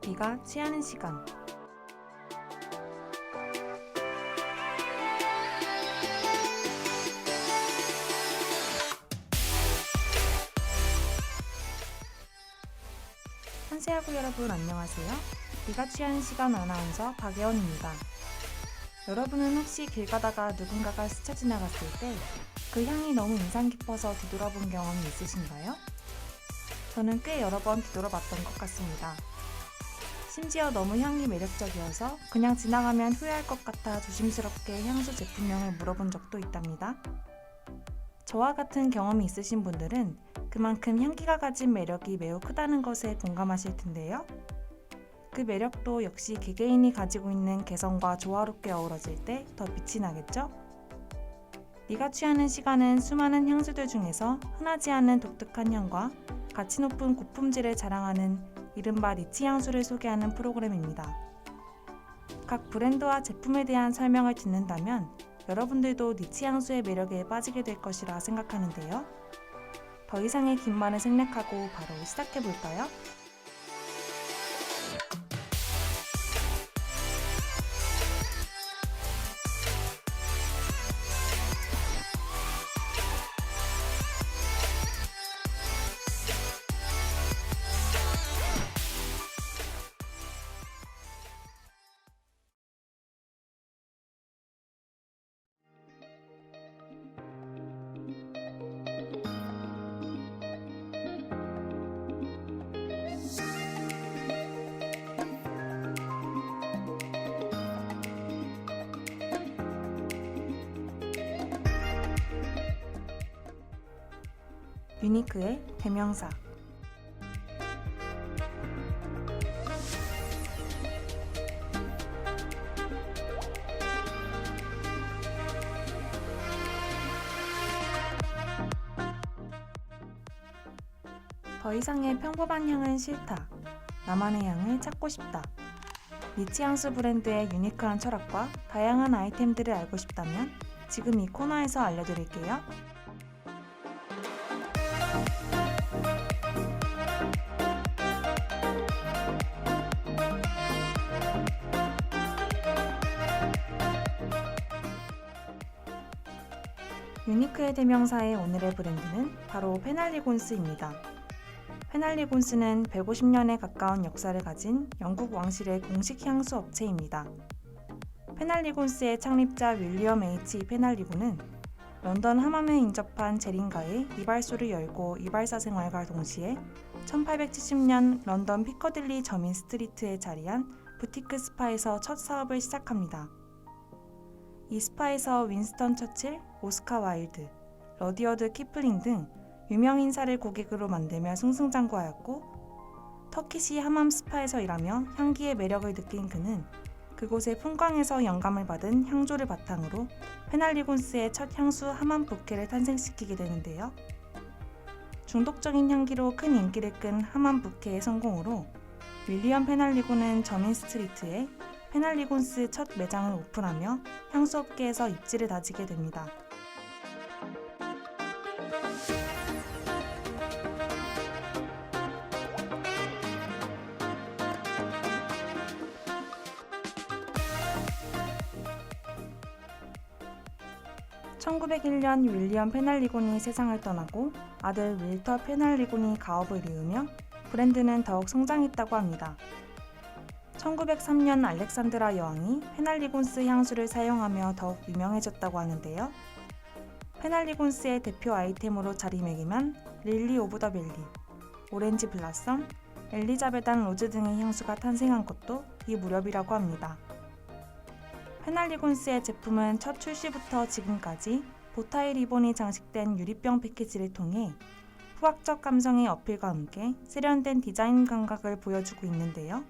네가 취하는 시간. 한세하고 여러분 안녕하세요. 네가 취하는 시간 아나운서 박예원입니다. 여러분은 혹시 길 가다가 누군가가 스쳐 지나갔을 때 그 향이 너무 인상 깊어서 뒤돌아본 경험이 있으신가요? 저는 꽤 여러 번 뒤돌아봤던 것 같습니다. 심지어 너무 향이 매력적이어서 그냥 지나가면 후회할 것 같아 조심스럽게 향수 제품명을 물어본 적도 있답니다. 저와 같은 경험이 있으신 분들은 그만큼 향기가 가진 매력이 매우 크다는 것에 공감하실 텐데요. 그 매력도 역시 개개인이 가지고 있는 개성과 조화롭게 어우러질 때 더 빛이 나겠죠? 네가 취하는 시간은 수많은 향수들 중에서 흔하지 않은 독특한 향과 가치 높은 고품질을 자랑하는 이른바 니치 향수를 소개하는 프로그램입니다. 각 브랜드와 제품에 대한 설명을 듣는다면 여러분들도 니치 향수의 매력에 빠지게 될 것이라 생각하는데요. 더 이상의 긴 말은 생략하고 바로 시작해볼까요? 유니크의 대명사. 더 이상의 평범한 향은 싫다. 나만의 향을 찾고 싶다. 니치 향수 브랜드의 유니크한 철학과 다양한 아이템들을 알고 싶다면 지금 이 코너에서 알려드릴게요. 유니크의 대명사의 오늘의 브랜드는 바로 페날리곤스입니다. 페날리곤스는 150년에 가까운 역사를 가진 영국 왕실의 공식 향수 업체입니다. 페날리곤스의 창립자 윌리엄 H. 페날리곤은 런던 하맘에 인접한 제링가에 이발소를 열고 이발사 생활과 동시에 1870년 런던 피커딜리 저민 스트리트에 자리한 부티크 스파에서 첫 사업을 시작합니다. 이 스파에서 윈스턴 처칠, 오스카 와일드, 러디어드 키플링 등 유명 인사를 고객으로 만들며 승승장구하였고 터키시 하맘 스파에서 일하며 향기의 매력을 느낀 그는 그곳의 풍광에서 영감을 받은 향조를 바탕으로 페날리곤스의 첫 향수 하맘 부케를 탄생시키게 되는데요. 중독적인 향기로 큰 인기를 끈 하맘 부케의 성공으로 윌리엄 페날리곤은 저민 스트리트에 페날리곤스 첫 매장을 오픈하며 향수업계에서 입지를 다지게 됩니다. (1901년) 윌리엄 페날리곤이 세상을 떠나고 아들 윌터 페날리곤이 가업을 이으며 브랜드는 더욱 성장했다고 합니다. 1903년 알렉산드라 여왕이 페날리곤스 향수를 사용하며 더욱 유명해졌다고 하는데요. 페날리곤스의 대표 아이템으로 자리매김한 릴리 오브 더 밸리, 오렌지 블라썸, 엘리자베단 로즈 등의 향수가 탄생한 것도 이 무렵이라고 합니다. 페날리곤스의 제품은 첫 출시부터 지금까지 보타이 리본이 장식된 유리병 패키지를 통해 후학적 감성의 어필과 함께 세련된 디자인 감각을 보여주고 있는데요.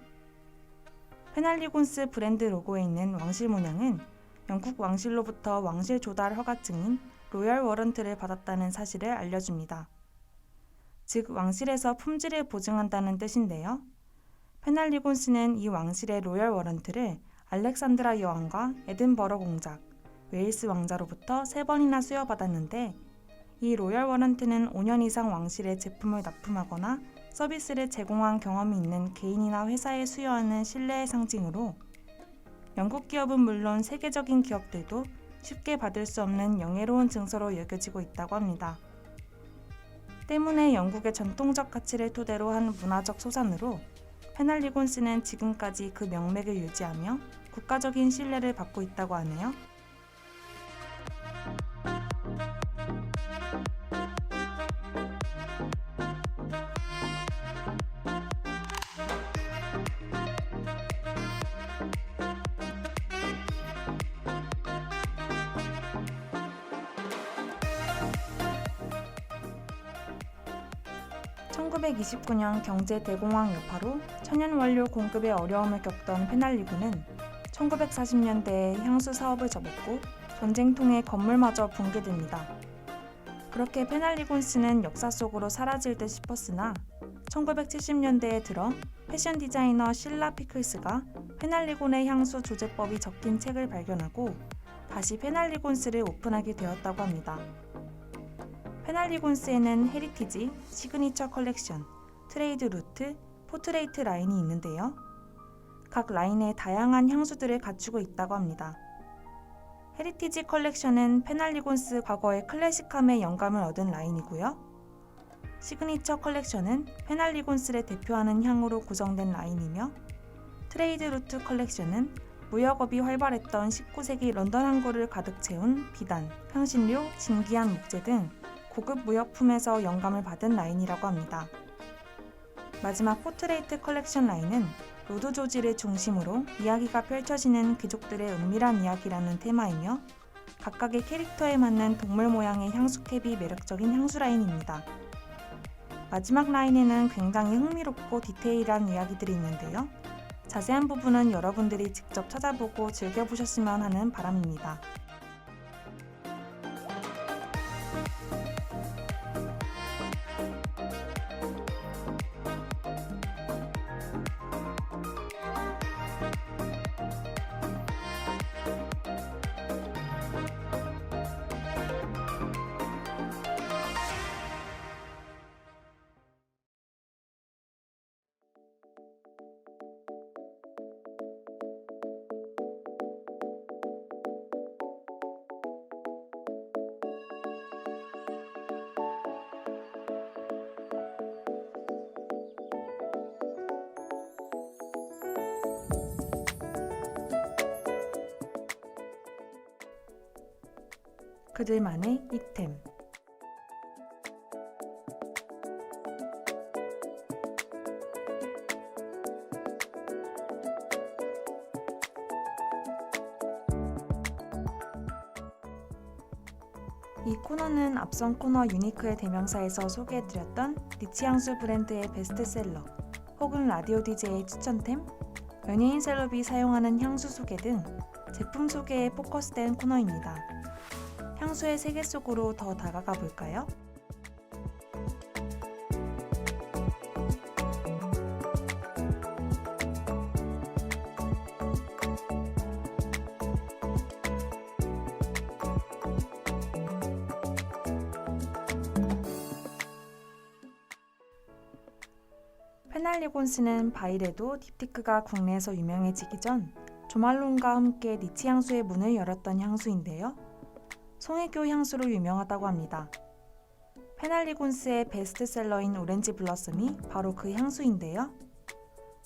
페날리곤스 브랜드 로고에 있는 왕실 문양은 영국 왕실로부터 왕실 조달 허가증인 로열 워런트를 받았다는 사실을 알려줍니다. 즉 왕실에서 품질을 보증한다는 뜻인데요. 페날리곤스는 이 왕실의 로열 워런트를 알렉산드라 여왕과 에든버러 공작, 웨일스 왕자로부터 3번이나 수여받았는데 이 로열 워런트는 5년 이상 왕실에 제품을 납품하거나 서비스를 제공한 경험이 있는 개인이나 회사에 수여하는 신뢰의 상징으로 영국 기업은 물론 세계적인 기업들도 쉽게 받을 수 없는 영예로운 증서로 여겨지고 있다고 합니다. 때문에 영국의 전통적 가치를 토대로 한 문화적 소산으로 페널리곤스는 지금까지 그 명맥을 유지하며 국가적인 신뢰를 받고 있다고 하네요. (1929년) 경제 대공황 여파로 천연 원료 공급에 어려움을 겪던 페날리군은 1940년대에 향수 사업을 접었고 전쟁통에 건물마저 붕괴됩니다. 그렇게 페날리곤스는 역사 속으로 사라질 듯 싶었으나 1970년대에 들어 패션 디자이너 실라 피클스가 페날리곤의 향수 조제법이 적힌 책을 발견하고 다시 페날리곤스를 오픈하게 되었다고 합니다. 페날리곤스에는 헤리티지, 시그니처 컬렉션, 트레이드 루트, 포트레이트 라인이 있는데요. 각 라인에 다양한 향수들을 갖추고 있다고 합니다. 헤리티지 컬렉션은 페날리곤스 과거의 클래식함에 영감을 얻은 라인이고요. 시그니처 컬렉션은 페날리곤스를 대표하는 향으로 구성된 라인이며 트레이드 루트 컬렉션은 무역업이 활발했던 19세기 런던 항구를 가득 채운 비단, 향신료, 진귀한 목재 등 고급 무역품에서 영감을 받은 라인이라고 합니다. 마지막 포트레이트 컬렉션 라인은 로드 조지를 중심으로 이야기가 펼쳐지는 귀족들의 은밀한 이야기라는 테마이며 각각의 캐릭터에 맞는 동물 모양의 향수캡이 매력적인 향수 라인입니다. 마지막 라인에는 굉장히 흥미롭고 디테일한 이야기들이 있는데요. 자세한 부분은 여러분들이 직접 찾아보고 즐겨보셨으면 하는 바람입니다. 그들만의 이템. 이 코너는 앞선 코너 유니크의 대명사에서 소개해드렸던 니치 향수 브랜드의 베스트셀러 혹은 라디오 DJ의 추천템, 연예인 셀럽이 사용하는 향수 소개 등 제품 소개에 포커스된 코너입니다. 향수의 세계 속으로 더 다가가 볼까요? 페날리곤스는 바이레도 딥티크가 국내에서 유명해지기 전 조말론과 함께 니치 향수의 문을 열었던 향수인데요. 송혜교 향수로 유명하다고 합니다. 페날리곤스의 베스트셀러인 오렌지 블러썸이 바로 그 향수인데요.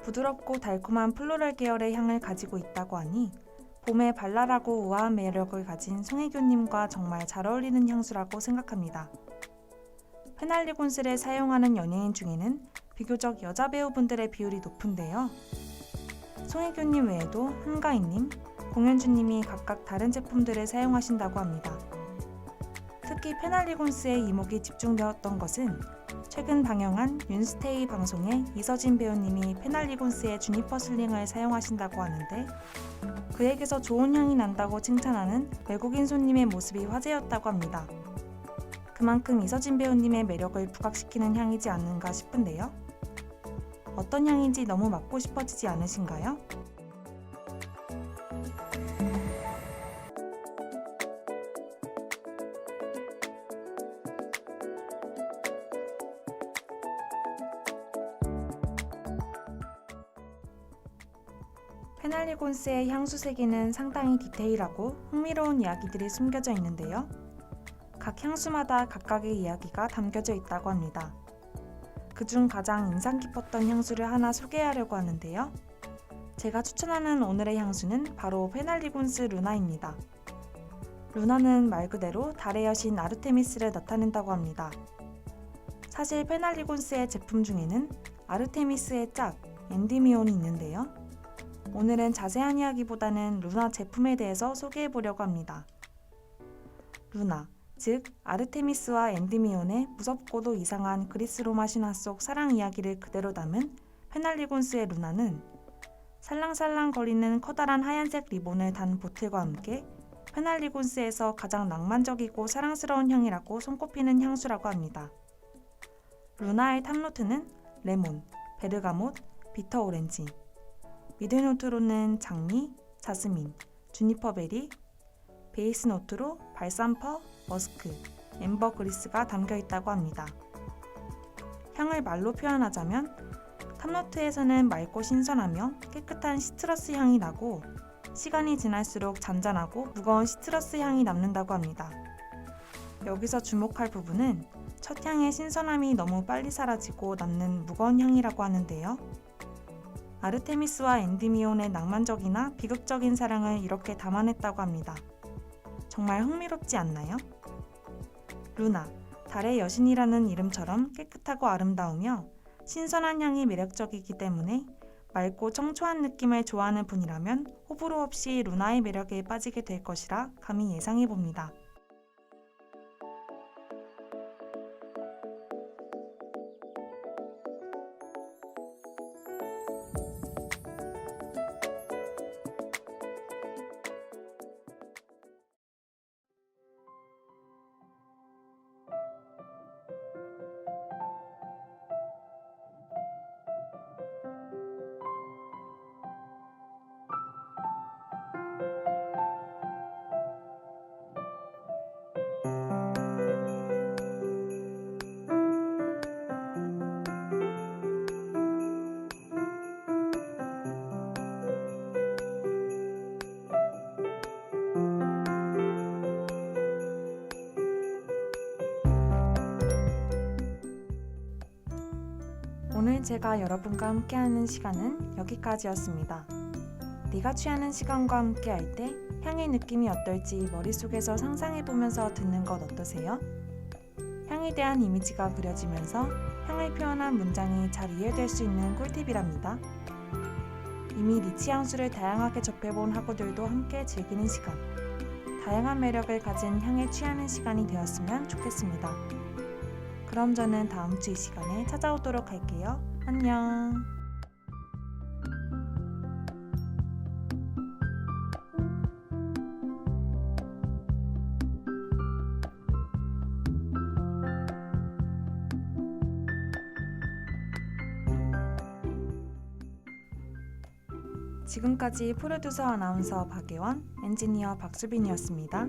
부드럽고 달콤한 플로럴 계열의 향을 가지고 있다고 하니 봄에 발랄하고 우아한 매력을 가진 송혜교님과 정말 잘 어울리는 향수라고 생각합니다. 페날리곤스를 사용하는 연예인 중에는 비교적 여자 배우분들의 비율이 높은데요. 송혜교님 외에도 한가인님, 공현주님이 각각 다른 제품들을 사용하신다고 합니다. 특히 페날리곤스의 이목이 집중되었던 것은 최근 방영한 윤스테이 방송에 이서진 배우님이 페날리곤스의 주니퍼 슬링을 사용하신다고 하는데 그에게서 좋은 향이 난다고 칭찬하는 외국인 손님의 모습이 화제였다고 합니다. 그만큼 이서진 배우님의 매력을 부각시키는 향이지 않는가 싶은데요. 어떤 향인지 너무 맡고 싶어지지 않으신가요? 페날리곤스의 향수 세계는 상당히 디테일하고 흥미로운 이야기들이 숨겨져 있는데요. 각 향수마다 각각의 이야기가 담겨져 있다고 합니다. 그중 가장 인상 깊었던 향수를 하나 소개하려고 하는데요. 제가 추천하는 오늘의 향수는 바로 페날리곤스 루나입니다. 루나는 말 그대로 달의 여신 아르테미스를 나타낸다고 합니다. 사실 페날리곤스의 제품 중에는 아르테미스의 짝, 엔디미온이 있는데요. 오늘은 자세한 이야기보다는 루나 제품에 대해서 소개해 보려고 합니다. 루나, 즉 아르테미스와 엔디미온의 무섭고도 이상한 그리스 로마 신화 속 사랑 이야기를 그대로 담은 페날리곤스의 루나는 살랑살랑 거리는 커다란 하얀색 리본을 단 보틀과 함께 페날리곤스에서 가장 낭만적이고 사랑스러운 향이라고 손꼽히는 향수라고 합니다. 루나의 탑노트는 레몬, 베르가못, 비터 오렌지, 미드노트로는 장미, 자스민, 주니퍼베리, 베이스 노트로 발산퍼, 머스크, 앰버그리스가 담겨 있다고 합니다. 향을 말로 표현하자면 탑노트에서는 맑고 신선하며 깨끗한 시트러스 향이 나고 시간이 지날수록 잔잔하고 무거운 시트러스 향이 남는다고 합니다. 여기서 주목할 부분은 첫 향의 신선함이 너무 빨리 사라지고 남는 무거운 향이라고 하는데요. 아르테미스와 엔디미온의 낭만적이나 비극적인 사랑을 이렇게 담아냈다고 합니다. 정말 흥미롭지 않나요? 루나, 달의 여신이라는 이름처럼 깨끗하고 아름다우며 신선한 향이 매력적이기 때문에 맑고 청초한 느낌을 좋아하는 분이라면 호불호 없이 루나의 매력에 빠지게 될 것이라 감히 예상해 봅니다. 오늘 제가 여러분과 함께하는 시간은 여기까지였습니다. 네가 취하는 시간과 함께할 때 향의 느낌이 어떨지 머릿속에서 상상해보면서 듣는 것 어떠세요? 향에 대한 이미지가 그려지면서 향을 표현한 문장이 잘 이해될 수 있는 꿀팁이랍니다. 이미 리치 향수를 다양하게 접해본 학우들도 함께 즐기는 시간, 다양한 매력을 가진 향에 취하는 시간이 되었으면 좋겠습니다. 그럼 저는 다음 주 이 시간에 찾아오도록 할게요. 안녕. 지금까지 프로듀서 아나운서 박예원, 엔지니어 박수빈이었습니다.